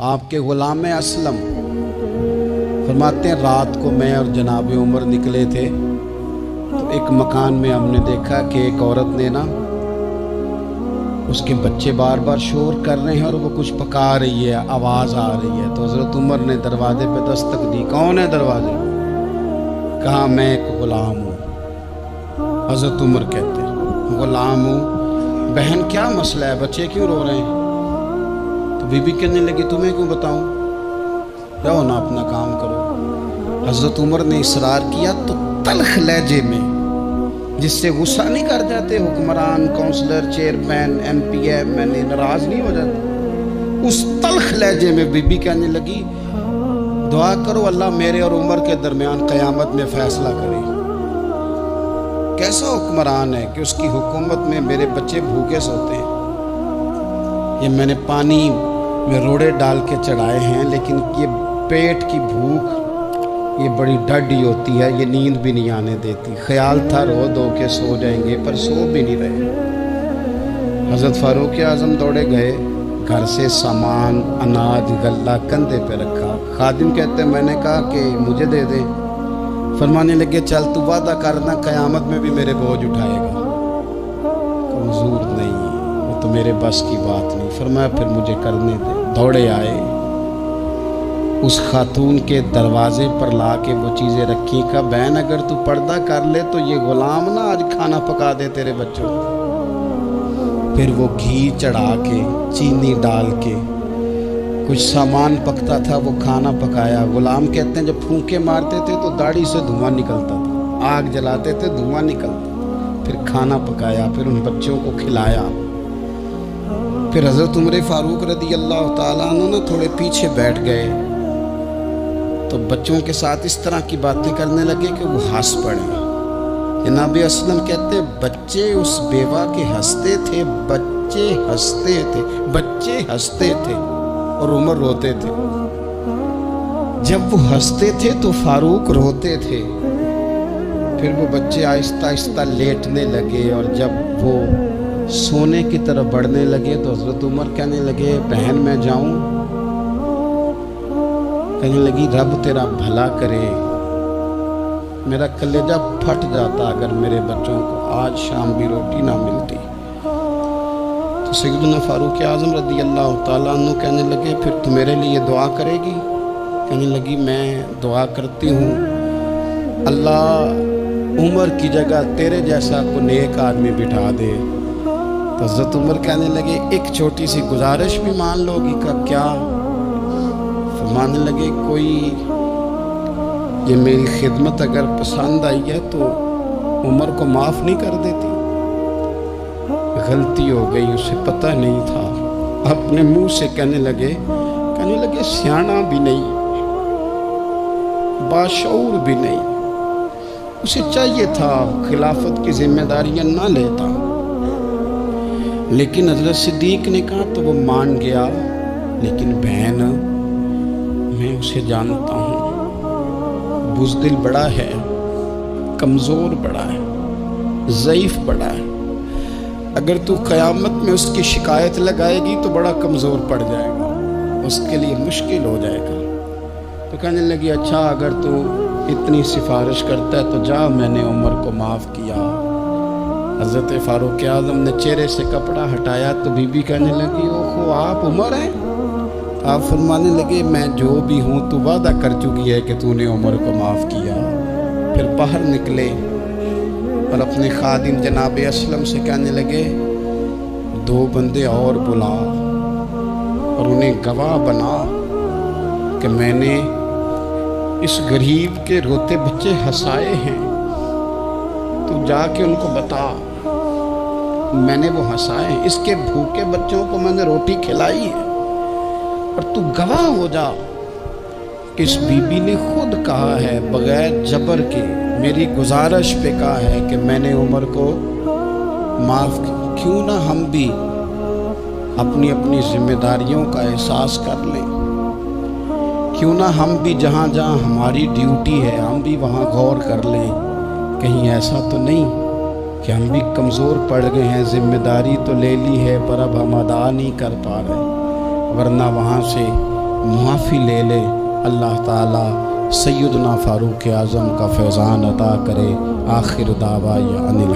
آپ کے غلام اسلم فرماتے ہیں رات کو میں اور جناب عمر نکلے تھے تو ایک مکان میں ہم نے دیکھا کہ ایک عورت نے نا اس کے بچے بار بار شور کر رہے ہیں اور وہ کچھ پکا رہی ہے، آواز آ رہی ہے۔ تو حضرت عمر نے دروازے پہ دستک دی، کون ہے دروازے؟ کہا میں ایک غلام ہوں۔ حضرت عمر کہتے ہیں غلام ہوں، بہن کیا مسئلہ ہے، بچے کیوں رو رہے ہیں؟ تو بی بی کہنے لگی تمہیں کیوں بتاؤں، جاؤ نا اپنا کام کرو۔ حضرت عمر نے اصرار کیا تو تلخ لہجے میں، جس سے غصہ نہیں کر جاتے حکمران، councillor, chairman, M P M L A ناراض نہیں ہو جاتے، اس تلخ لہجے میں بی بی کہنے لگی دعا کرو اللہ میرے اور عمر کے درمیان قیامت میں فیصلہ کرے۔ کیسا حکمران ہے کہ اس کی حکومت میں میرے بچے بھوکے سوتے ہیں، یہ میں نے پانی میں روڑے ڈال کے چڑھائے ہیں، لیکن یہ پیٹ کی بھوک یہ بڑی ڈڈی ہوتی ہے، یہ نیند بھی نہیں آنے دیتی۔ خیال تھا رو دو کے سو جائیں گے پر سو بھی نہیں رہے۔ حضرت فاروق اعظم دوڑے گئے، گھر سے سامان اناج غلہ کندھے پہ رکھا۔ خادم کہتے میں نے کہا کہ مجھے دے دیں، فرمانے لگے چل تو وعدہ کرنا قیامت میں بھی میرے بوجھ اٹھائے گا۔ کمزور نہیں، وہ تو میرے بس کی بات نہیں۔ فرمایا پھر مجھے کرنے دے۔ دوڑے آئے، اس خاتون کے دروازے پر لا کے وہ چیزیں رکھی، کہا بہن اگر تو پردہ کر لے تو یہ غلام نا آج کھانا پکا دے تیرے بچوں کو۔ پھر وہ گھی چڑھا کے چینی ڈال کے کچھ سامان پکتا تھا وہ کھانا پکایا۔ غلام کہتے ہیں جب پھونکے مارتے تھے تو داڑھی سے دھواں نکلتا تھا، آگ جلاتے تھے دھواں نکلتا، پھر کھانا پکایا، پھر ان بچوں کو کھلایا۔ پھر حضرت عمر فاروق رضی اللہ تعالیٰ عنہ نا تھوڑے پیچھے بیٹھ گئے تو بچوں کے ساتھ اس طرح کی باتیں کرنے لگے کہ وہ ہنس پڑے۔ جناب اسلم کہتے بچے اس بیوہ کے ہنستے تھے، بچے ہنستے تھے اور عمر روتے تھے۔ جب وہ ہنستے تھے تو فاروق روتے تھے۔ پھر وہ بچے آہستہ آہستہ لیٹنے لگے اور جب وہ سونے کی طرف بڑھنے لگے تو حضرت عمر کہنے لگے بہن میں جاؤں؟ کہنے لگی رب تیرا بھلا کرے، میرا کلیجہ پھٹ جاتا اگر میرے بچوں کو آج شام بھی روٹی نہ ملتی۔ تو سیدنا فاروق اعظم رضی اللہ تعالیٰ عنہ کہنے لگے پھر تو میرے لیے دعا کرے گی؟ کہنے لگی میں دعا کرتی ہوں اللہ عمر کی جگہ تیرے جیسا کو نیک آدمی بٹھا دے۔ تو حضرت عمر کہنے لگے ایک چھوٹی سی گزارش بھی مان لو گی؟ کا کیا؟ فرمانے لگے کوئی یہ میری خدمت اگر پسند آئی ہے تو عمر کو معاف نہیں کر دیتی؟ غلطی ہو گئی، اسے پتہ نہیں تھا۔ اپنے منہ سے کہنے لگے سیانا بھی نہیں، باشعور بھی نہیں، اسے چاہیے تھا خلافت کی ذمہ داریاں نہ لیتا۔ لیکن حضرت صدیق نے کہا تو وہ مان گیا، لیکن بہن میں اسے جانتا ہوں، بزدل بڑا ہے، کمزور بڑا ہے، ضعیف بڑا ہے، اگر تو قیامت میں اس کی شکایت لگائے گی تو بڑا کمزور پڑ جائے گا، اس کے لیے مشکل ہو جائے گا۔ تو کہنے لگی اچھا اگر تو اتنی سفارش کرتا ہے تو جا، میں نے عمر کو معاف کیا۔ حضرت فاروق اعظم نے چہرے سے کپڑا ہٹایا تو بی بی کہنے لگی اوہو آپ عمر ہیں؟ آپ فرمانے لگے میں جو بھی ہوں تو وعدہ کر چکی ہے کہ تو نے عمر کو معاف کیا۔ پھر باہر نکلے اور اپنے خادم جناب اسلم سے کہنے لگے 2 بندے اور بلا اور انہیں گواہ بنا کہ میں نے اس غریب کے روتے بچے ہنسائے ہیں، تو جا کے ان کو بتا میں نے وہ ہنسائے ہیں، اس کے بھوکے بچوں کو میں نے روٹی کھلائی ہے، اور تو گواہ ہو جا کہ اس بی بی نے خود کہا ہے بغیر جبر کے، میری گزارش پہ کہا ہے کہ میں نے عمر کو معاف کیا۔ کیوں نہ ہم بھی اپنی اپنی ذمہ داریوں کا احساس کر لیں، کیوں نہ ہم بھی جہاں جہاں ہماری ڈیوٹی ہے ہم بھی وہاں غور کر لیں، کہیں ایسا تو نہیں کہ ہم بھی کمزور پڑ گئے ہیں، ذمہ داری تو لے لی ہے پر اب ہم ادا نہیں کر پا رہے، ورنہ وہاں سے معافی لے لے، اللہ تعالیٰ سیدنا فاروق اعظم کا فیضان عطا کرے۔ آخر دعویٰ یا